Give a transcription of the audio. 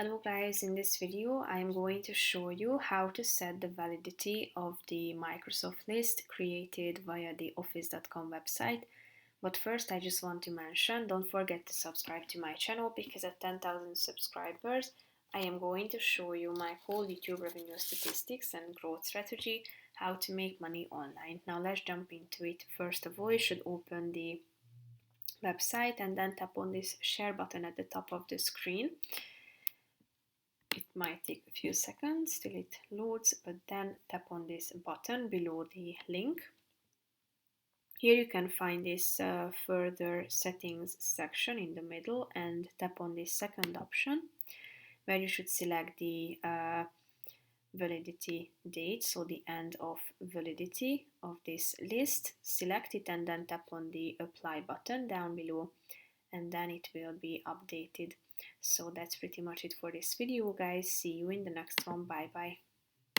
Hello guys, in this video I am going to show you how to set the validity of the Microsoft list created via the office.com website. But first I just want to mention, don't forget to subscribe to my channel because at 10,000 subscribers I am going to show you my whole YouTube revenue statistics and growth strategy, how to make money online. Now let's jump into it. First of all, you should open the website and then tap on this share button at the top of the screen. It might take a few seconds till it loads, but then tap on this button below the link. Here you can find this further settings section in the middle and tap on this second option where you should select the validity date, so the end of validity of this list. Select it and then tap on the apply button down below and then it will be updated. So that's pretty much it for this video guys. See you in the next one. Bye bye.